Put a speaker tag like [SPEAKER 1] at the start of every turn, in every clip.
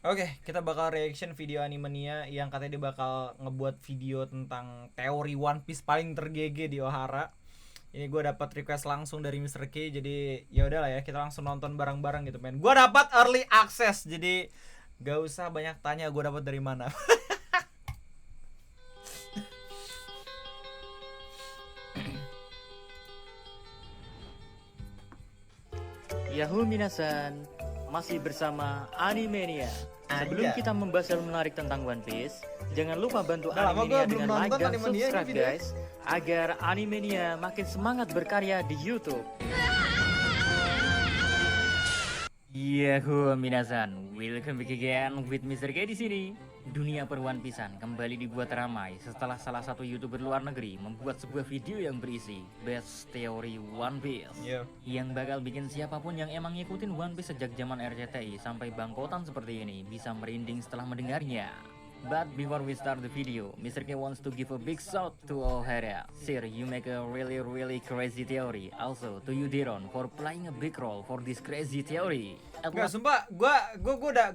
[SPEAKER 1] Oke, kita bakal reaction video Animania yang katanya dia bakal ngebuat video tentang teori One Piece paling tergege di Ohara. Ini gue dapat request langsung dari Mr. K, jadi ya udahlah ya, kita langsung nonton bareng-bareng gitu, men. Gue dapat early access, jadi gak usah banyak tanya gue dapat dari mana.
[SPEAKER 2] Yahoo minasan, masih bersama Animania. Sebelum
[SPEAKER 1] Aja.
[SPEAKER 2] kita membahas hal menarik tentang One Piece, jangan lupa bantu
[SPEAKER 1] Udah lama
[SPEAKER 2] Animania
[SPEAKER 1] gua belum
[SPEAKER 2] dengan like
[SPEAKER 1] nonton
[SPEAKER 2] dan
[SPEAKER 1] Animania ini
[SPEAKER 2] subscribe
[SPEAKER 1] video.
[SPEAKER 2] guys, agar Animania makin semangat berkarya di YouTube. Yahoo minasan, welcome back again with Mr. K di sini. Dunia per One Piece-an kembali dibuat ramai setelah salah satu YouTuber luar negeri membuat sebuah video yang berisi Best Theory One Piece.
[SPEAKER 1] Yo.
[SPEAKER 2] Yang bakal bikin siapapun yang emang ngikutin One Piece sejak zaman RCTI sampai bangkotan seperti ini bisa merinding setelah mendengarnya. But before we start the video, Mr. K wants to give a big shout to O'Hara. Sir, you make a really crazy theory. Also to you Diron for playing a big role for this crazy theory.
[SPEAKER 1] Enggak, sumpah, gue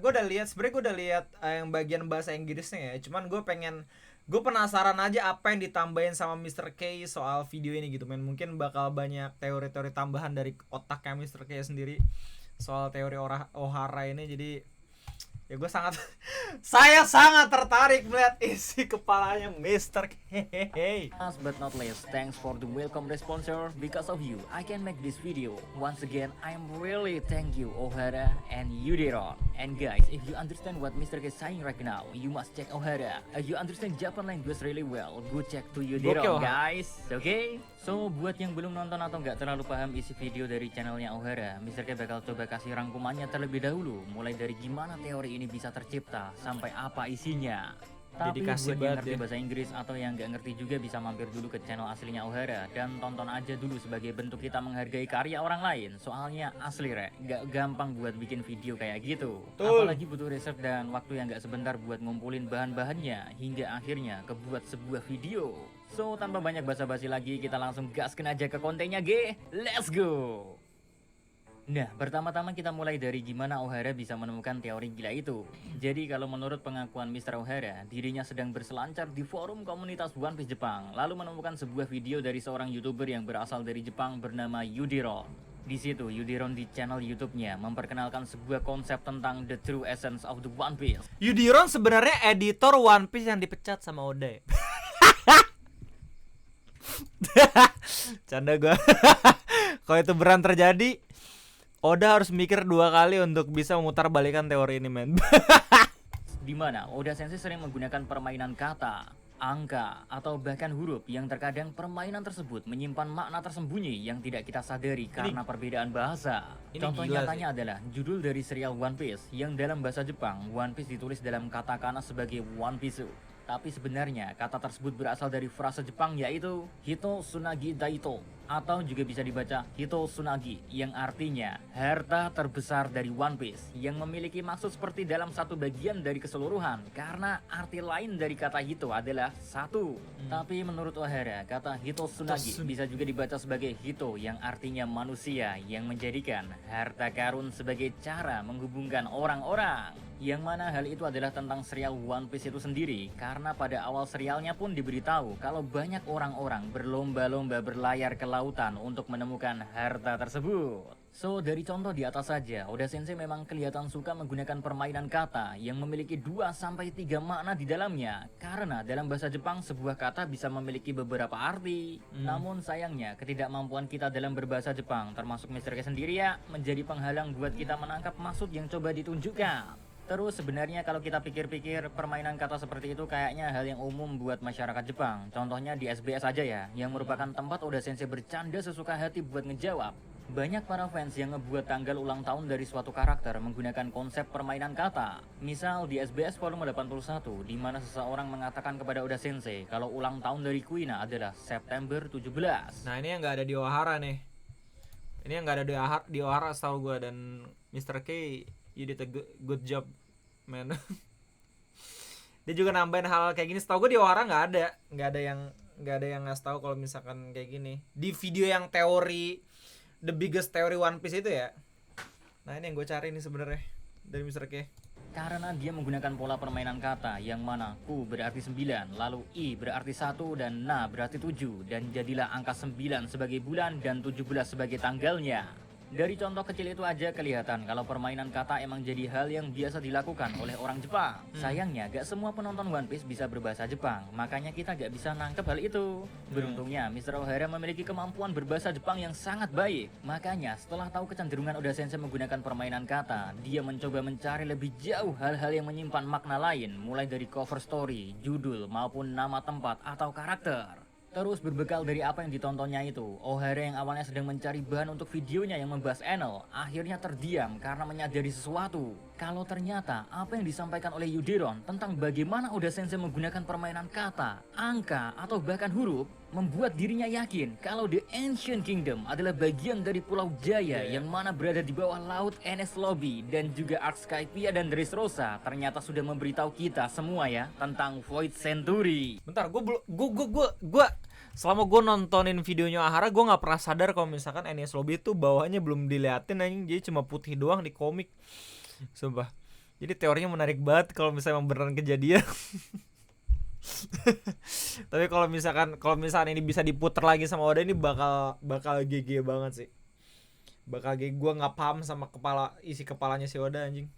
[SPEAKER 1] udah lihat, sebenarnya gue udah lihat yang bagian bahasa Inggrisnya ya. Cuman gue penasaran aja apa yang ditambahin sama Mr. K soal video ini gitu, men. Mungkin bakal banyak teori-teori tambahan dari otaknya Mr. K sendiri soal teori Ohara ini. Jadi ya gue saya sangat tertarik melihat isi kepalanya Mr. K.
[SPEAKER 2] Last but not least, thanks for the welcome sponsor. Because of you, I can make this video. Once again, I'm really thank you O'Hara and Yudiron. And guys, if you understand what Mr. K is saying right now, you must check O'Hara. If you understand Japan language really well, go check to Yudiron,
[SPEAKER 1] Gokil.
[SPEAKER 2] guys. Okay? So, buat yang belum nonton atau nggak terlalu paham isi video dari channelnya O'Hara, Mr. K bakal coba kasih rangkumannya terlebih dahulu, mulai dari gimana teori ini bisa tercipta sampai apa isinya. Tapi
[SPEAKER 1] Dedikasi
[SPEAKER 2] buat yang
[SPEAKER 1] banget
[SPEAKER 2] ngerti
[SPEAKER 1] ya.
[SPEAKER 2] bahasa Inggris atau yang nggak ngerti juga bisa mampir dulu ke channel aslinya O'Hara dan tonton aja dulu sebagai bentuk kita menghargai karya orang lain. Soalnya asli rek, nggak gampang buat bikin video kayak gitu.
[SPEAKER 1] Betul.
[SPEAKER 2] Apalagi butuh riset dan waktu yang nggak sebentar buat ngumpulin bahan-bahannya hingga akhirnya kebuat sebuah video. So tanpa banyak basa-basi lagi, kita langsung gaskin aja ke kontennya G. Let's go! Nah, pertama-tama kita mulai dari gimana O'Hara bisa menemukan teori gila itu. Jadi kalau menurut pengakuan Mr. O'Hara, dirinya sedang berselancar di forum komunitas One Piece Jepang, lalu menemukan sebuah video dari seorang YouTuber yang berasal dari Jepang bernama Yudiron. Di situ, Yudiron di channel YouTube-nya memperkenalkan sebuah konsep tentang the true essence of the One Piece.
[SPEAKER 1] Yudiron sebenarnya editor One Piece yang dipecat sama Oda ya? Canda gue. Kalau itu beran terjadi, Oda harus mikir 2 kali untuk bisa memutar balikan teori ini, men.
[SPEAKER 2] Di mana Oda Sensei sering menggunakan permainan kata, angka, atau bahkan huruf yang terkadang permainan tersebut menyimpan makna tersembunyi yang tidak kita sadari karena perbedaan bahasa.
[SPEAKER 1] ini
[SPEAKER 2] Contoh
[SPEAKER 1] gila
[SPEAKER 2] nyatanya adalah judul dari serial One Piece yang dalam bahasa Jepang One Piece ditulis dalam katakana sebagai One Piece. Tapi sebenarnya kata tersebut berasal dari frase Jepang yaitu Hito Tsunagi Daito, atau juga bisa dibaca Hito Tsunagi, yang artinya harta terbesar dari One Piece, yang memiliki maksud seperti dalam satu bagian dari keseluruhan, karena arti lain dari kata Hito adalah satu. Tapi menurut O'Hara, kata Hito Tsunagi bisa juga dibaca sebagai Hito, yang artinya manusia, yang menjadikan harta karun sebagai cara menghubungkan orang-orang. Yang mana hal itu adalah tentang serial One Piece itu sendiri, karena pada awal serialnya pun diberitahu kalau banyak orang-orang berlomba-lomba berlayar ke lautan untuk menemukan harta tersebut. So, dari contoh di atas saja, Oda Sensei memang kelihatan suka menggunakan permainan kata yang memiliki 2-3 makna di dalamnya. Karena dalam bahasa Jepang sebuah kata bisa memiliki beberapa arti. Namun sayangnya, ketidakmampuan kita dalam berbahasa Jepang, termasuk Mr. K sendiri ya, menjadi penghalang buat kita menangkap maksud yang coba ditunjukkan. Terus sebenarnya kalau kita pikir-pikir, permainan kata seperti itu kayaknya hal yang umum buat masyarakat Jepang. Contohnya di SBS aja ya, yang merupakan tempat Oda Sensei bercanda sesuka hati buat ngejawab. Banyak para fans yang ngebuat tanggal ulang tahun dari suatu karakter menggunakan konsep permainan kata. Misal di SBS volume 81, di mana seseorang mengatakan kepada Oda Sensei kalau ulang tahun dari Kuina adalah September 17.
[SPEAKER 1] Nah, ini yang nggak ada di Ohara nih. Ini yang nggak ada di Ohara setahu gue, dan Mr. K, you did a good job, man. Dia juga nambahin hal kayak gini. Setahu gue di Ohara nggak ada yang ngasih tahu kalau misalkan kayak gini di video yang teori the biggest theory One Piece itu ya. Nah, ini yang gue cari nih sebenarnya. dari Mr. K?
[SPEAKER 2] Karena dia menggunakan pola permainan kata yang mana Ku berarti 9, lalu I berarti 1, dan Na berarti 7, dan jadilah angka 9 sebagai bulan dan 17 sebagai tanggalnya. Dari contoh kecil itu aja kelihatan kalau permainan kata emang jadi hal yang biasa dilakukan oleh orang Jepang. Sayangnya gak semua penonton One Piece bisa berbahasa Jepang, makanya kita gak bisa nangkep hal itu. Beruntungnya Mr. O'Hara memiliki kemampuan berbahasa Jepang yang sangat baik. Makanya setelah tahu kecenderungan Oda Sensei menggunakan permainan kata, dia mencoba mencari lebih jauh hal-hal yang menyimpan makna lain, mulai dari cover story, judul, maupun nama tempat atau karakter. Terus berbekal dari apa yang ditontonnya itu, O'Hara yang awalnya sedang mencari bahan untuk videonya yang membahas Enel, akhirnya terdiam karena menyadari sesuatu. Kalau ternyata apa yang disampaikan oleh Yuderon tentang bagaimana Oda Sensei menggunakan permainan kata, angka, atau bahkan huruf, membuat dirinya yakin kalau The Ancient Kingdom adalah bagian dari Pulau Jaya yang mana berada di bawah laut Enies Lobby, dan juga Arc Skypiea dan Dressrosa ternyata sudah memberitahu kita semua ya tentang Void Century.
[SPEAKER 1] Bentar, gue selama gue nontonin videonya Ahara, gue nggak pernah sadar kalau misalkan Enies Lobby itu bawahnya belum diliatin anjing, jadi cuma putih doang di komik. Sumpah. Jadi teorinya menarik banget kalau misalnya emang beneran kejadian. Tapi kalau misalkan ini bisa diputer lagi sama Oda, ini bakal GG banget sih. Bakal GG. Gue nggak paham sama isi kepalanya si Oda anjing.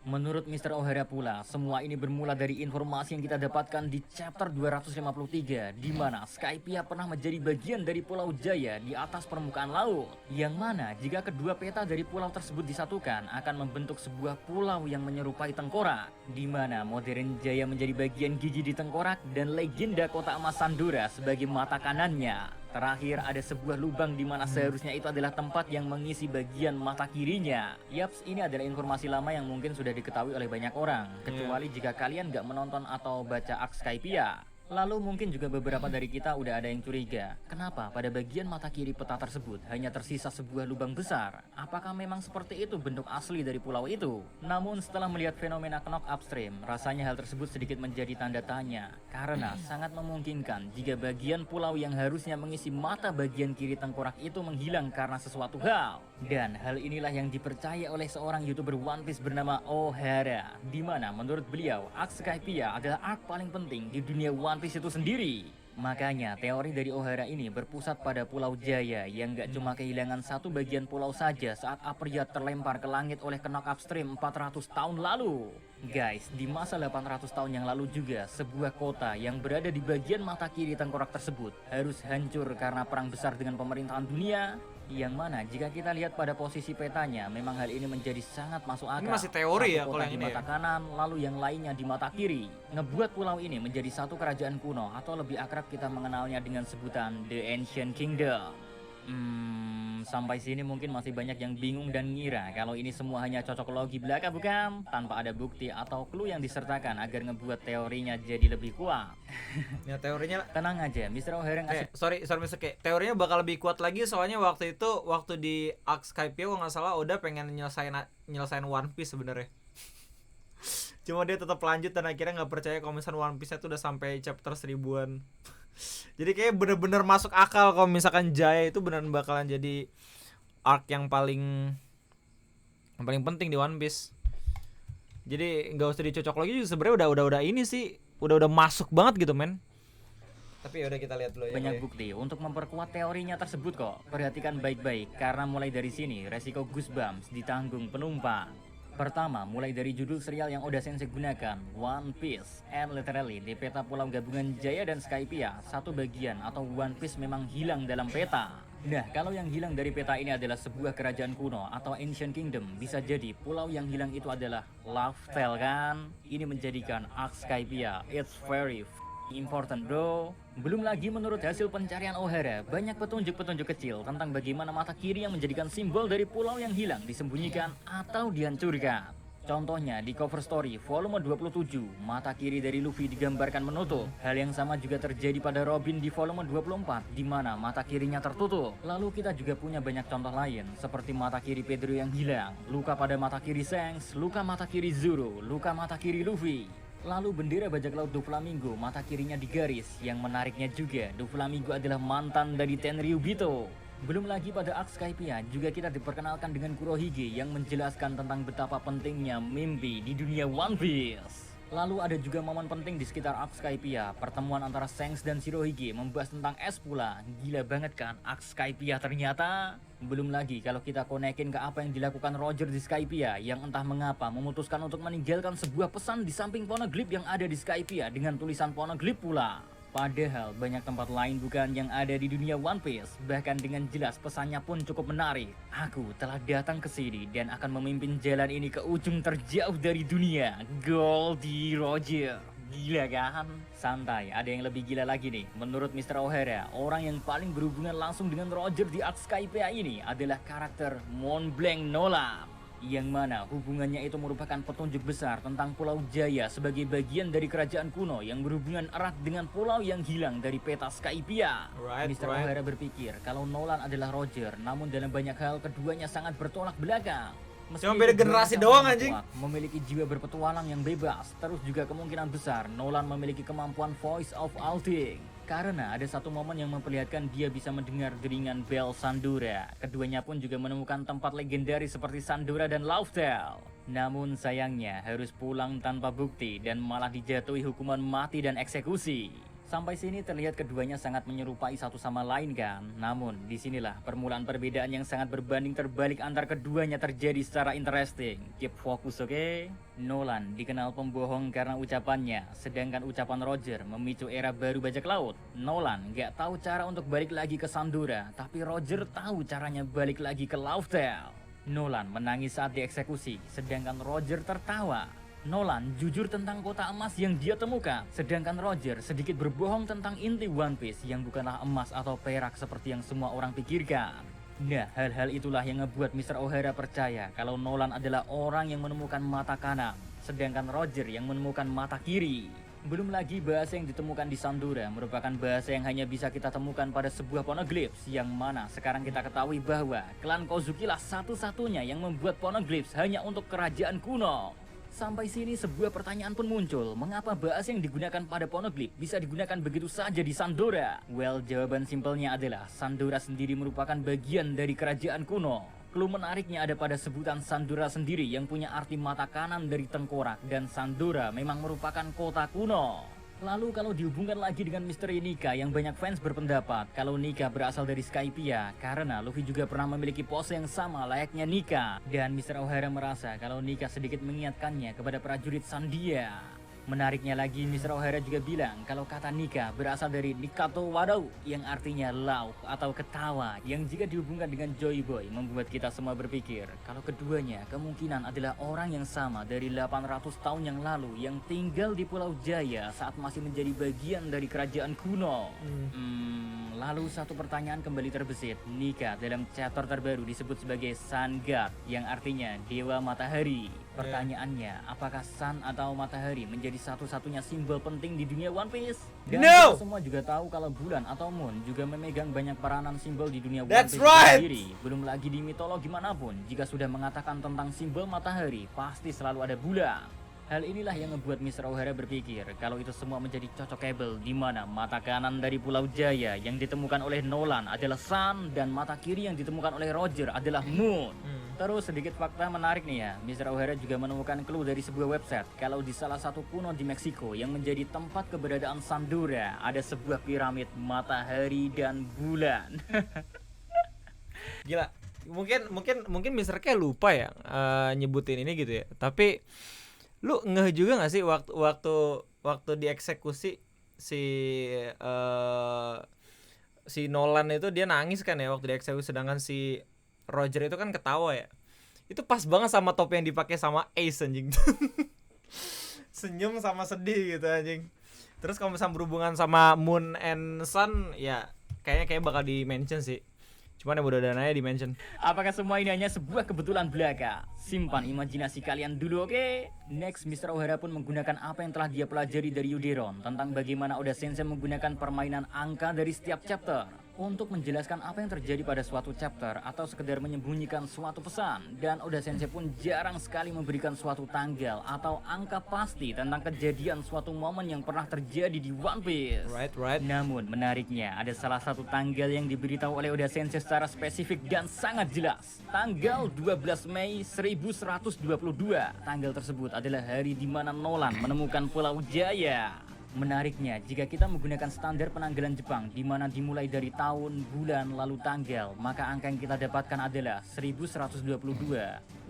[SPEAKER 2] Menurut Mr. O'Hara pula, semua ini bermula dari informasi yang kita dapatkan di chapter 253, di mana Skypiea pernah menjadi bagian dari Pulau Jaya di atas permukaan laut. Yang mana jika kedua peta dari pulau tersebut disatukan akan membentuk sebuah pulau yang menyerupai tengkorak, di mana modern Jaya menjadi bagian gigi di tengkorak dan legenda kota emas Sandura sebagai mata kanannya. Terakhir ada sebuah lubang di mana seharusnya itu adalah tempat yang mengisi bagian mata kirinya. Yaps, ini adalah informasi lama yang mungkin sudah diketahui oleh banyak orang, kecuali jika kalian gak menonton atau baca Arc Skypiea. Lalu mungkin juga beberapa dari kita udah ada yang curiga, kenapa pada bagian mata kiri peta tersebut hanya tersisa sebuah lubang besar? Apakah memang seperti itu bentuk asli dari pulau itu? Namun setelah melihat fenomena knock upstream, rasanya hal tersebut sedikit menjadi tanda tanya, karena sangat memungkinkan jika bagian pulau yang harusnya mengisi mata bagian kiri tengkorak itu menghilang karena sesuatu hal. Dan hal inilah yang dipercaya oleh seorang YouTuber One Piece bernama O'Hara, di mana menurut beliau Arc Skypiea adalah arc paling penting di dunia One Piece itu sendiri. Makanya teori dari O'Hara ini berpusat pada Pulau Jaya yang gak cuma kehilangan satu bagian pulau saja saat Apryat terlempar ke langit oleh knock upstream 400 tahun lalu. Guys, di masa 800 tahun yang lalu juga sebuah kota yang berada di bagian mata kiri tengkorak tersebut harus hancur karena perang besar dengan pemerintahan dunia. Yang mana jika kita lihat pada posisi petanya, memang hal ini menjadi sangat masuk akal.
[SPEAKER 1] Ini masih teori
[SPEAKER 2] satu
[SPEAKER 1] ya
[SPEAKER 2] kota
[SPEAKER 1] kalau yang
[SPEAKER 2] di
[SPEAKER 1] ini
[SPEAKER 2] mata
[SPEAKER 1] ya?
[SPEAKER 2] kanan, lalu yang lainnya di mata kiri, ngebuat pulau ini menjadi satu kerajaan kuno, atau lebih akrab kita mengenalnya dengan sebutan The Ancient Kingdom. Sampai sini mungkin masih banyak yang bingung dan ngira kalau ini semua hanya cocok logi belaka bukan? Tanpa ada bukti atau clue yang disertakan agar ngebuat teorinya jadi lebih kuat.
[SPEAKER 1] Ya teorinya
[SPEAKER 2] Tenang aja, Mr. O'Hara ngasih
[SPEAKER 1] sorry Mr. K. Teorinya bakal lebih kuat lagi soalnya waktu di Arc Skypiea kalau nggak salah Oda pengen nyelesain One Piece sebenarnya. Cuma dia tetap lanjut dan akhirnya nggak percaya kalau misalkan One Piece itu udah sampai chapter 1000-an. Jadi kayak bener-bener masuk akal kalau misalkan Jaya itu beneran bakalan jadi arc yang paling penting di One Piece. Jadi nggak usah dicocok lagi, sebenarnya udah ini sih udah masuk banget gitu men. Tapi ya udah kita lihat dulu ya.
[SPEAKER 2] banyak bukti untuk memperkuat teorinya tersebut kok. Perhatikan baik-baik karena mulai dari sini resiko goosebumps ditanggung penumpang. Pertama, mulai dari judul serial yang Oda Sensei gunakan, One Piece, and literally di peta pulau gabungan Jaya dan Skypiea, satu bagian atau One Piece memang hilang dalam peta. Nah, kalau yang hilang dari peta ini adalah sebuah kerajaan kuno atau Ancient Kingdom, bisa jadi pulau yang hilang itu adalah Laugh Tale kan? Ini menjadikan Arc Skypiea, it's very important bro. Belum lagi menurut hasil pencarian O'Hara, banyak petunjuk-petunjuk kecil tentang bagaimana mata kiri yang menjadikan simbol dari pulau yang hilang disembunyikan atau dihancurkan. Contohnya di cover story volume 27, mata kiri dari Luffy digambarkan menutup. Hal yang sama juga terjadi pada Robin di volume 24, di mana mata kirinya tertutup. Lalu kita juga punya banyak contoh lain, seperti mata kiri Pedro yang hilang, luka pada mata kiri Shanks, luka mata kiri Zoro, luka mata kiri Luffy. Lalu bendera bajak laut Doflamingo mata kirinya digaris. Yang menariknya juga, Doflamingo adalah mantan dari Tenryubito. Belum lagi pada arc Skypiea juga kita diperkenalkan dengan Kurohige yang menjelaskan tentang betapa pentingnya mimpi di dunia One Piece. Lalu ada juga momen penting di sekitar arc Skypiea, pertemuan antara Shanks dan Shirohige membahas tentang es pula. Gila banget kan arc Skypiea ternyata. Belum lagi kalau kita konekin ke apa yang dilakukan Roger di Skypiea yang entah mengapa memutuskan untuk meninggalkan sebuah pesan di samping poneglyph yang ada di Skypiea dengan tulisan poneglyph pula. Padahal banyak tempat lain bukan yang ada di dunia One Piece. Bahkan dengan jelas pesannya pun cukup menarik. Aku telah datang ke sini dan akan memimpin jalan ini ke ujung terjauh dari dunia. Goldie Roger. Gila kan? Santai, ada yang lebih gila lagi nih. Menurut Mr. O'Hara, orang yang paling berhubungan langsung dengan Roger di arc Skypiea ini adalah karakter Mont Blanc Nolan. Yang mana hubungannya itu merupakan petunjuk besar tentang Pulau Jaya sebagai bagian dari kerajaan kuno yang berhubungan erat dengan pulau yang hilang dari peta Skypiea. Mr. O'Hara berpikir kalau Nolan adalah Roger, namun dalam banyak hal keduanya sangat bertolak belakang.
[SPEAKER 1] Cuma beda generasi doang anjing.
[SPEAKER 2] Memiliki jiwa berpetualang yang bebas, terus juga kemungkinan besar Nolan memiliki kemampuan voice of all things. Karena ada satu momen yang memperlihatkan dia bisa mendengar deringan bel Sandura. Keduanya pun juga menemukan tempat legendaris seperti Sandura dan Lauftel. Namun sayangnya harus pulang tanpa bukti dan malah dijatuhi hukuman mati dan eksekusi. Sampai sini terlihat keduanya sangat menyerupai satu sama lain kan. Namun disinilah permulaan perbedaan yang sangat berbanding terbalik antar keduanya terjadi secara interesting. Keep fokus oke? Nolan dikenal pembohong karena ucapannya, sedangkan ucapan Roger memicu era baru bajak laut. Nolan gak tahu cara untuk balik lagi ke Sandura, tapi Roger tahu caranya balik lagi ke Lauftel. Nolan menangis saat dieksekusi, sedangkan Roger tertawa. Nolan jujur tentang kota emas yang dia temukan, sedangkan Roger sedikit berbohong tentang inti One Piece yang bukanlah emas atau perak seperti yang semua orang pikirkan. Nah, hal-hal itulah yang ngebuat Mr. O'Hara percaya kalau Nolan adalah orang yang menemukan mata kanan, sedangkan Roger yang menemukan mata kiri. Belum lagi bahasa yang ditemukan di Sandura merupakan bahasa yang hanya bisa kita temukan pada sebuah poneglyphs, yang mana sekarang kita ketahui bahwa klan Kozuki lah satu-satunya yang membuat poneglyphs hanya untuk kerajaan kuno. Sampai sini sebuah pertanyaan pun muncul, mengapa bahasa yang digunakan pada poneglyph bisa digunakan begitu saja di Sandora? Well, jawaban simpelnya adalah Sandora sendiri merupakan bagian dari kerajaan kuno. Clue menariknya ada pada sebutan Sandora sendiri yang punya arti mata kanan dari tengkorak, dan Sandora memang merupakan kota kuno. Lalu kalau dihubungkan lagi dengan misteri Nika yang banyak fans berpendapat kalau Nika berasal dari Skypiea karena Luffy juga pernah memiliki pose yang sama layaknya Nika, dan Mr. O'Hara merasa kalau Nika sedikit mengingatkannya kepada prajurit Sandia. Menariknya lagi, Mr. O'Hara juga bilang kalau kata Nika berasal dari Nikato Wadau yang artinya lauk atau ketawa, yang jika dihubungkan dengan Joy Boy membuat kita semua berpikir kalau keduanya kemungkinan adalah orang yang sama dari 800 tahun yang lalu yang tinggal di Pulau Jaya saat masih menjadi bagian dari kerajaan kuno. Lalu satu pertanyaan kembali terbesit. Nika dalam chapter terbaru disebut sebagai Sun God yang artinya Dewa Matahari. Pertanyaannya, apakah Sun atau Matahari menjadi satu-satunya simbol penting di dunia One Piece? Dan kita semua juga tahu kalau bulan atau moon juga memegang banyak peranan simbol di dunia One Piece sendiri. Belum lagi di mitologi manapun, jika sudah mengatakan tentang simbol matahari, pasti selalu ada bulan. Hal inilah yang membuat Mr. O'Hara berpikir kalau itu semua menjadi cocokable, di mana mata kanan dari Pulau Jaya yang ditemukan oleh Nolan adalah Sun dan mata kiri yang ditemukan oleh Roger adalah Moon. Terus sedikit fakta menarik nih ya, Mr. O'Hara juga menemukan clue dari sebuah website kalau di salah satu pulau di Meksiko yang menjadi tempat keberadaan Sandura ada sebuah piramid matahari dan bulan.
[SPEAKER 1] Gila. Mungkin Mr. K lupa ya nyebutin ini gitu ya. Tapi lu ngeh juga gak sih waktu dieksekusi si Nolan itu dia nangis kan ya waktu dieksekusi, sedangkan si Roger itu kan ketawa ya. Itu pas banget sama topi yang dipakai sama Ace anjing. Senyum sama sedih gitu anjing. Terus kalau misalnya berhubungan sama Moon and Sun ya kayaknya bakal di-mention sih. Cuman ya mudah-mudahan aja di-mention.
[SPEAKER 2] Apakah semua ini hanya sebuah kebetulan belaka? Simpan imajinasi kalian dulu, oke? Next, Mr. O'Hara pun menggunakan apa yang telah dia pelajari dari Yuderon tentang bagaimana Oda Sensei menggunakan permainan angka dari setiap chapter. untuk menjelaskan apa yang terjadi pada suatu chapter atau sekedar menyembunyikan suatu pesan. Dan Oda Sensei pun jarang sekali memberikan suatu tanggal atau angka pasti tentang kejadian suatu momen yang pernah terjadi di One Piece.
[SPEAKER 1] Right.
[SPEAKER 2] Namun menariknya ada salah satu tanggal yang diberitahu oleh Oda Sensei secara spesifik dan sangat jelas. Tanggal 12 Mei 1122. Tanggal tersebut adalah hari di mana Nolan menemukan Pulau Jaya. Menariknya, jika kita menggunakan standar penanggalan Jepang di mana dimulai dari tahun, bulan, lalu tanggal, maka angka yang kita dapatkan adalah 1122, 5,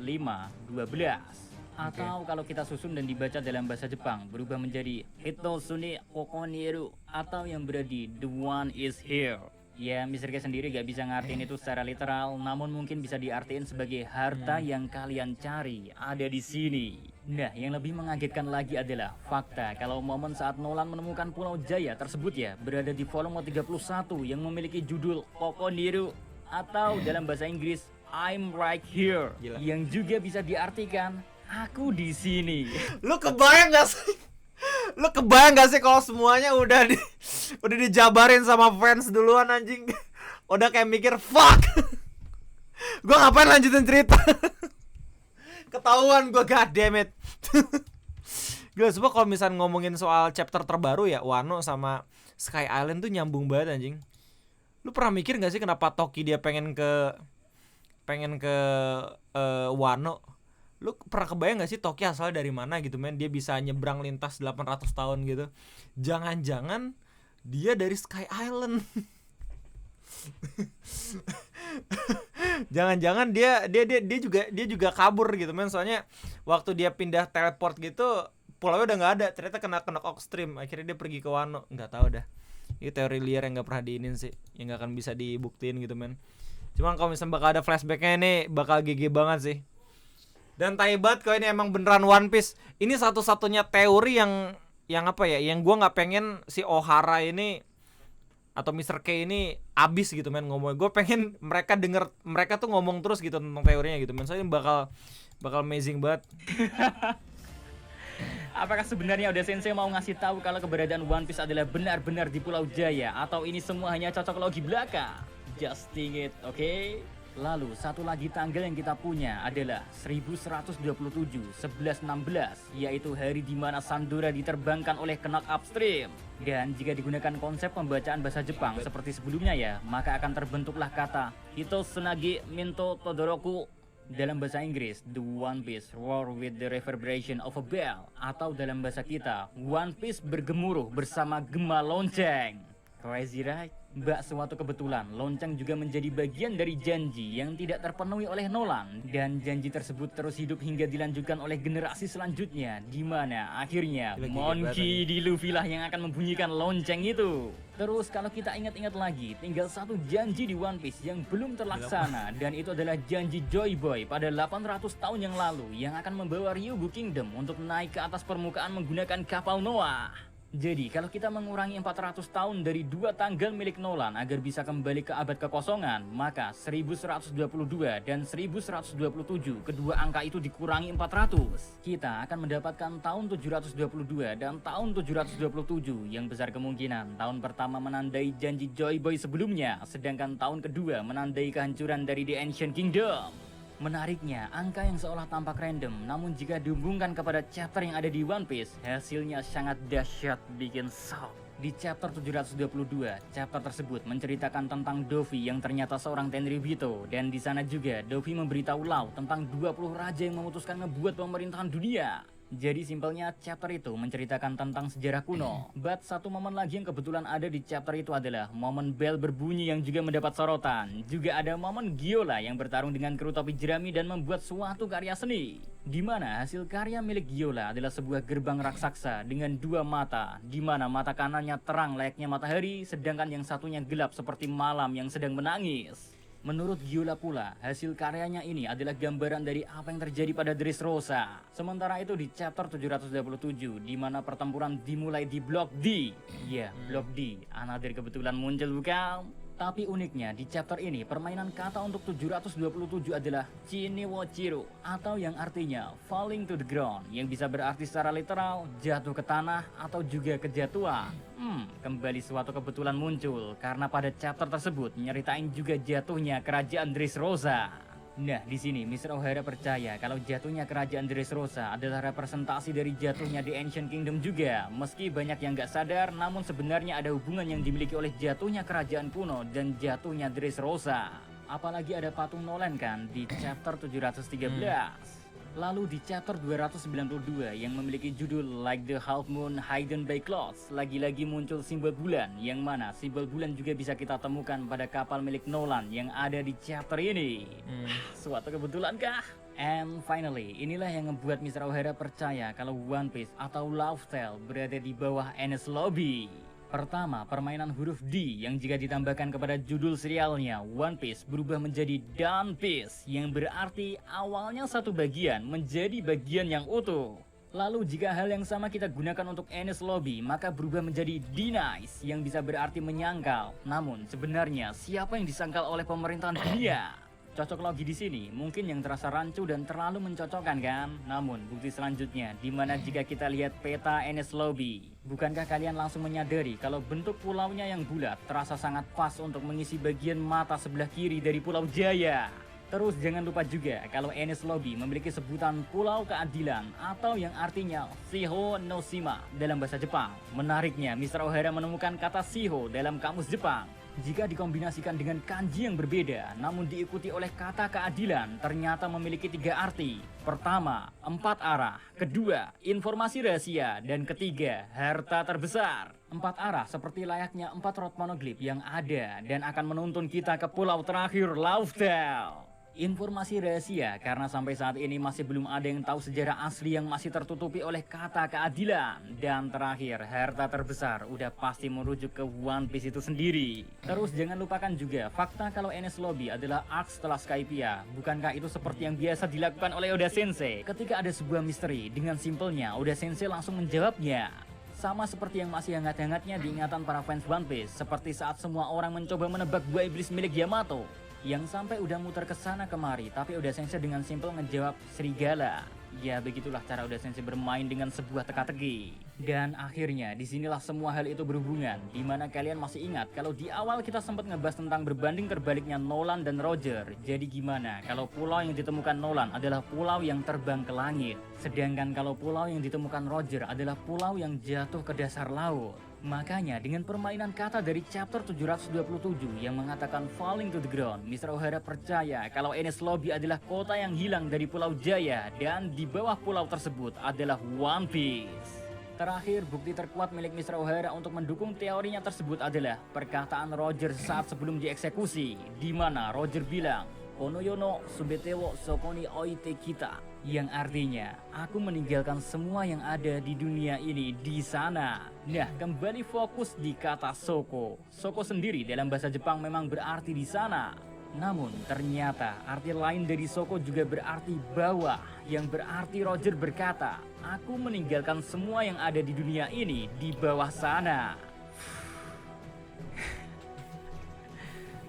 [SPEAKER 2] 12. Atau kalau kita susun dan dibaca dalam bahasa Jepang, berubah menjadi Hitosune Kokoniru, atau yang berarti The One is Here. Ya, Mr. K sendiri gak bisa ngartiin itu secara literal, namun mungkin bisa diartiin sebagai harta yang kalian cari ada di sini. Nah, yang lebih mengagetkan lagi adalah fakta kalau momen saat Nolan menemukan Pulau Jaya tersebut ya berada di volume 31 yang memiliki judul Kokoniru atau dalam bahasa Inggris I'm right here.
[SPEAKER 1] Gila.
[SPEAKER 2] Yang juga bisa diartikan aku di sini.
[SPEAKER 1] Lu kebayang gak sih kalau semuanya udah dijabarin sama fans duluan anjing. Udah kayak mikir fuck. Gua ngapain lanjutin cerita? Ketahuan gua, god damn it. Gila, coba kalau misalnya ngomongin soal chapter terbaru ya, Wano sama Sky Island tuh nyambung banget anjing. Lu pernah mikir gak sih kenapa Toki dia pengen ke Wano? Lu pernah kebayang gak sih Toki asalnya dari mana gitu men? Dia bisa nyebrang lintas 800 tahun gitu. Jangan-jangan dia dari Sky Island. Jangan-jangan dia juga kabur gitu men. Soalnya waktu dia pindah teleport gitu, pulaunya udah nggak ada. Ternyata kena Oxstream. Akhirnya dia pergi ke Wano. Nggak tahu dah. Itu teori liar yang nggak pernah diinin sih, yang nggak akan bisa dibuktiin gitu men. Cuman kalau misalnya bakal ada flashbacknya ini bakal GG banget sih. Dan taibat kalau ini emang beneran One Piece. Ini satu-satunya teori yang apa ya? Yang gua nggak pengen si Ohara ini atau Mr. K ini abis gitu men ngomong. Gue pengen mereka tuh ngomong terus gitu tentang teorinya gitu men. Soalnya bakal amazing banget.
[SPEAKER 2] Apakah sebenarnya Oda Sensei mau ngasih tahu kalau keberadaan One Piece adalah benar-benar di Pulau Jaya atau ini semua hanya cocok logi belaka? Just think it, oke? Lalu satu lagi tanggal yang kita punya adalah 1127 1116, yaitu hari di mana Sandora diterbangkan oleh Knock Upstream. Dan jika digunakan konsep pembacaan bahasa Jepang seperti sebelumnya ya, maka akan terbentuklah kata Hitotsunagi Minto Todoroku. Dalam bahasa Inggris, The One Piece roar with the reverberation of a bell, atau dalam bahasa kita, One Piece bergemuruh bersama gema lonceng. Crazy right? Mbak suatu kebetulan, lonceng juga menjadi bagian dari janji yang tidak terpenuhi oleh Nolan. Dan janji tersebut terus hidup hingga dilanjutkan oleh generasi selanjutnya, di mana akhirnya Monkey D. Luffy lah yang akan membunyikan lonceng itu. Terus kalau kita ingat-ingat lagi, tinggal satu janji di One Piece yang belum terlaksana, dan itu adalah janji Joy Boy pada 800 tahun yang lalu yang akan membawa Ryugu Kingdom untuk naik ke atas permukaan menggunakan kapal Noah. Jadi kalau kita mengurangi 400 tahun dari dua tanggal milik Nolan agar bisa kembali ke abad kekosongan, maka 1122 dan 1127, kedua angka itu dikurangi 400. Kita akan mendapatkan tahun 722 dan tahun 727 yang besar kemungkinan tahun pertama menandai janji Joy Boy sebelumnya, sedangkan tahun kedua menandai kehancuran dari The Ancient Kingdom. Menariknya, angka yang seolah tampak random, namun jika dihubungkan kepada chapter yang ada di One Piece, hasilnya sangat dahsyat bikin shock. Di chapter 722, chapter tersebut menceritakan tentang Dovi yang ternyata seorang Tenryubito, dan di sana juga Dovi memberitahu Law tentang 20 raja yang memutuskan ngebuat pemerintahan dunia. Jadi simpelnya chapter itu menceritakan tentang sejarah kuno. But satu momen lagi yang kebetulan ada di chapter itu adalah momen bel berbunyi yang juga mendapat sorotan. Juga ada momen Giola yang bertarung dengan kru topi jerami dan membuat suatu karya seni. Di mana hasil karya milik Giola adalah sebuah gerbang raksasa dengan dua mata, di mana mata kanannya terang layaknya matahari, sedangkan yang satunya gelap seperti malam yang sedang menangis. Menurut Giola pula, hasil karyanya ini adalah gambaran dari apa yang terjadi pada Dressrosa. Sementara itu di chapter 727, di mana pertempuran dimulai di Blok D. Ya, Blok D. Another kebetulan muncul bukan? Tapi uniknya di chapter ini permainan kata untuk 727 adalah Chiniwochiru atau yang artinya falling to the ground, yang bisa berarti secara literal jatuh ke tanah atau juga kejatuhan. Kembali suatu kebetulan muncul karena pada chapter tersebut nyeritain juga jatuhnya kerajaan Dressrosa. Nah, di sini Mr. O'Hara percaya kalau jatuhnya kerajaan Dressrosa adalah representasi dari jatuhnya The Ancient Kingdom juga. Meski banyak yang gak sadar, namun sebenarnya ada hubungan yang dimiliki oleh jatuhnya kerajaan kuno dan jatuhnya Dressrosa. Apalagi ada patung Nolan kan di chapter 713. Lalu di chapter 292 yang memiliki judul Like the Half Moon Hidden by Clouds, lagi-lagi muncul simbol bulan, yang mana simbol bulan juga bisa kita temukan pada kapal milik Nolan yang ada di chapter ini. Suatu kebetulan kah? And finally, inilah yang membuat Mr. O'Hara percaya kalau One Piece atau Laugh Tale berada di bawah Enies Lobby. Pertama, permainan huruf D yang jika ditambahkan kepada judul serialnya One Piece berubah menjadi Done Piece, yang berarti awalnya satu bagian menjadi bagian yang utuh. Lalu jika hal yang sama kita gunakan untuk Enies Lobby, maka berubah menjadi D-Nice yang bisa berarti menyangkal. Namun sebenarnya siapa yang disangkal oleh pemerintahan dunia? Cocok logi di sini mungkin yang terasa rancu dan terlalu mencocokkan kan? Namun bukti selanjutnya dimana jika kita lihat peta Enies Lobby, bukankah kalian langsung menyadari kalau bentuk pulaunya yang bulat terasa sangat pas untuk mengisi bagian mata sebelah kiri dari Pulau Jaya? Terus jangan lupa juga kalau Enies Lobby memiliki sebutan Pulau Keadilan atau yang artinya Shiho no Shima dalam bahasa Jepang. Menariknya, Mr. O'Hara menemukan kata Shiho dalam kamus Jepang. Jika dikombinasikan dengan kanji yang berbeda namun diikuti oleh kata keadilan, ternyata memiliki 3 arti. Pertama, 4 arah. Kedua, informasi rahasia. Dan ketiga, harta terbesar. 4 arah seperti layaknya 4 rod monoglif yang ada dan akan menuntun kita ke pulau terakhir, Laugh Tale. Informasi rahasia karena sampai saat ini masih belum ada yang tahu sejarah asli yang masih tertutupi oleh kata keadilan. Dan terakhir, harta terbesar udah pasti merujuk ke One Piece itu sendiri. Terus jangan lupakan juga fakta kalau Enies Lobby adalah arc setelah Skypiea. Bukankah itu seperti yang biasa dilakukan oleh Oda Sensei? Ketika ada sebuah misteri, dengan simpelnya Oda Sensei langsung menjawabnya. Sama seperti yang masih hangat-hangatnya diingatan para fans One Piece, seperti saat semua orang mencoba menebak buah iblis milik Yamato, yang sampai udah muter ke sana kemari, tapi Oda Sensei dengan simpel ngejawab serigala. Ya begitulah cara Oda Sensei bermain dengan sebuah teka-teki. Dan akhirnya disinilah semua hal itu berhubungan, dimana kalian masih ingat kalau di awal kita sempat ngebahas tentang berbanding terbaliknya Nolan dan Roger. Jadi gimana kalau pulau yang ditemukan Nolan adalah pulau yang terbang ke langit, sedangkan kalau pulau yang ditemukan Roger adalah pulau yang jatuh ke dasar laut. Makanya dengan permainan kata dari chapter 727 yang mengatakan falling to the ground, Mr. O'Hara percaya kalau Enies Lobby adalah kota yang hilang dari Pulau Jaya dan di bawah pulau tersebut adalah One Piece. Terakhir, bukti terkuat milik Mr. O'Hara untuk mendukung teorinya tersebut adalah perkataan Roger saat sebelum dieksekusi, di mana Roger bilang, Konoyono subetewo sokoni oite kita, yang artinya aku meninggalkan semua yang ada di dunia ini di sana. Nah, kembali fokus di kata Soko. Soko sendiri dalam bahasa Jepang memang berarti di sana. Namun ternyata arti lain dari Soko juga berarti bawah, yang berarti Roger berkata, aku meninggalkan semua yang ada di dunia ini di bawah sana.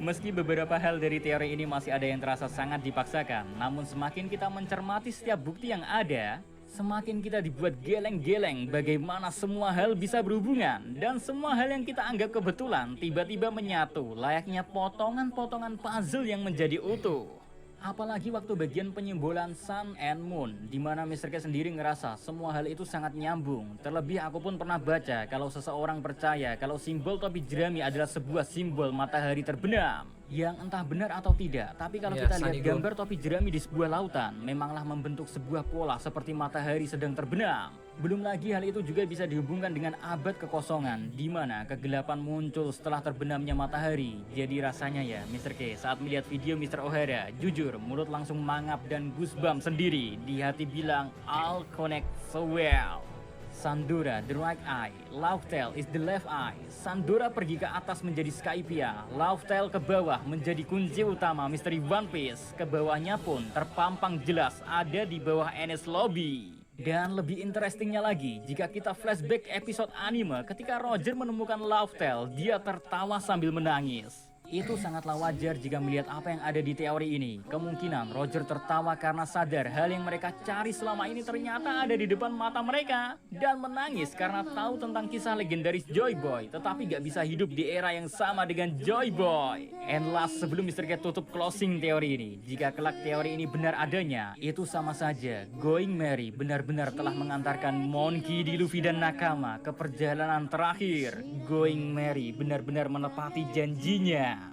[SPEAKER 2] Meski beberapa hal dari teori ini masih ada yang terasa sangat dipaksakan, namun semakin kita mencermati setiap bukti yang ada, semakin kita dibuat geleng-geleng bagaimana semua hal bisa berhubungan dan semua hal yang kita anggap kebetulan tiba-tiba menyatu layaknya potongan-potongan puzzle yang menjadi utuh. Apalagi waktu bagian penyimbolan Sun and Moon, di mana Mr. K sendiri ngerasa semua hal itu sangat nyambung. Terlebih aku pun pernah baca kalau seseorang percaya kalau simbol topi jerami adalah sebuah simbol matahari terbenam. Yang entah benar atau tidak, tapi kalau kita lihat gambar topi jerami di sebuah lautan, memanglah membentuk sebuah pola seperti matahari sedang terbenam. Belum lagi hal itu juga bisa dihubungkan dengan abad kekosongan, di mana kegelapan muncul setelah terbenamnya matahari. Jadi rasanya ya Mr. K saat melihat video Mr. O'Hara, jujur mulut langsung mangap dan goosebump sendiri. Di hati bilang, I'll connect so well. Sandora the right eye, Laugh Tale is the left eye. Sandora pergi ke atas menjadi Skypiea, Laugh Tale ke bawah menjadi kunci utama misteri One Piece. Ke bawahnya pun terpampang jelas ada di bawah Enies Lobby. Dan lebih interestingnya lagi, jika kita flashback episode anime ketika Roger menemukan Laugh Tale, dia tertawa sambil menangis. Itu sangatlah wajar jika melihat apa yang ada di teori ini. Kemungkinan Roger tertawa karena sadar hal yang mereka cari selama ini ternyata ada di depan mata mereka. Dan menangis karena tahu tentang kisah legendaris Joy Boy, tetapi gak bisa hidup di era yang sama dengan Joy Boy. And last, sebelum Mr. K tutup closing teori ini, jika kelak teori ini benar adanya, itu sama saja Going Merry benar-benar telah mengantarkan Monkey D. Luffy dan Nakama ke perjalanan terakhir. Going Merry benar-benar menepati janjinya.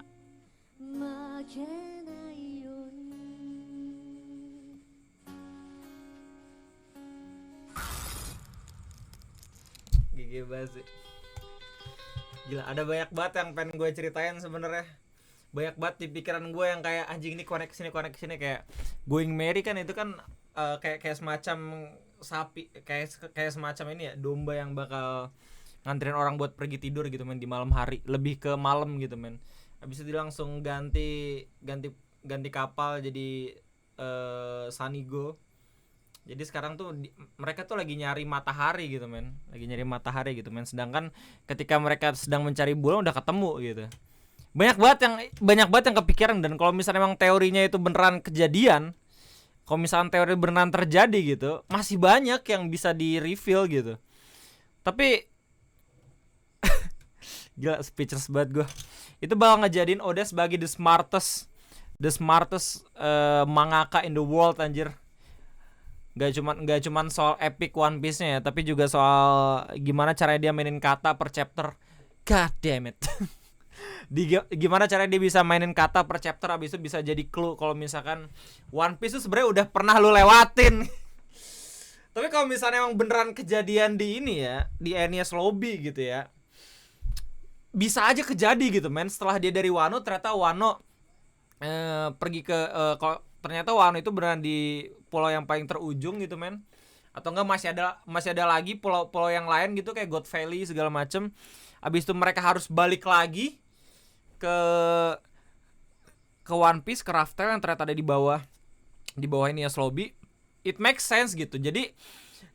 [SPEAKER 3] 負けないように
[SPEAKER 1] GG banget sih. Gila, ada banyak banget yang pengen gue ceritain sebenarnya. Banyak banget di pikiran gue yang kayak anjing ini connect sini kayak Going Merry kan itu kan kayak semacam sapi, kayak semacam ini ya, domba yang bakal nganterin orang buat pergi tidur gitu men di malam hari, lebih ke malam gitu men. Habis itu dia langsung ganti kapal jadi Sanigo. Jadi sekarang tuh mereka tuh lagi nyari matahari gitu men, sedangkan ketika mereka sedang mencari bulan udah ketemu gitu. Banyak banget yang kepikiran, dan kalau misalnya emang teorinya itu beneran kejadian, kalau misalnya teori beneran terjadi gitu, masih banyak yang bisa di reveal gitu. Tapi gila, speechless banget gue. Itu bakal ngejadiin Oda sebagai the smartest mangaka in the world anjir. Gak cuman soal epic One Piece-nya ya, tapi juga soal gimana caranya dia mainin kata per chapter. God damn it. Gimana caranya dia bisa mainin kata per chapter, abis itu bisa jadi clue kalau misalkan One Piece itu sebenarnya udah pernah lu lewatin. Tapi kalau misalnya emang beneran kejadian di ini ya, di Enies Lobby gitu ya, bisa aja kejadi gitu men. Setelah dia dari Wano, ternyata Wano pergi ke ternyata Wano itu beneran di pulau yang paling terujung gitu men. Atau enggak masih ada lagi pulau yang lain gitu kayak God Valley segala macem. Abis itu mereka harus balik lagi ke One Piece, ke Raftel yang ternyata ada di bawah Enies Lobby. It makes sense gitu. Jadi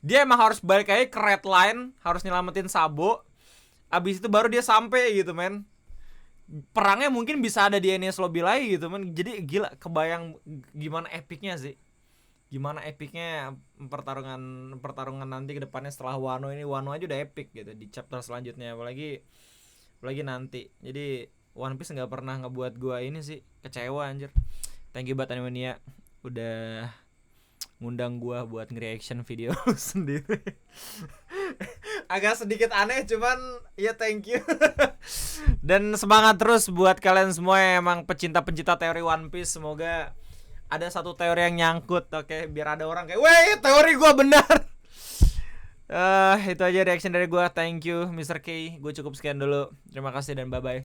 [SPEAKER 1] dia emang harus balik lagi ke Red Line, harus nyelamatin Sabo. Abis itu baru dia sampai gitu men. Perangnya mungkin bisa ada di Enies Lobby lagi gitu men. Jadi gila, kebayang gimana epicnya sih. Gimana epicnya pertarungan nanti ke depannya setelah Wano ini. Wano aja udah epic gitu di chapter selanjutnya, apalagi nanti. Jadi One Piece nggak pernah ngebuat gua ini sih kecewa anjir. Thank you banget Animania udah ngundang gua buat nge-reaction video sendiri. Agak sedikit aneh, cuman ya thank you. Dan semangat terus buat kalian semua yang emang pecinta teori One Piece. Semoga ada satu teori yang nyangkut, oke? Biar ada orang kayak, weh, teori gua benar. Itu aja reaction dari gua. Thank you Mr. K. Gue cukup sekian dulu. Terima kasih dan bye-bye.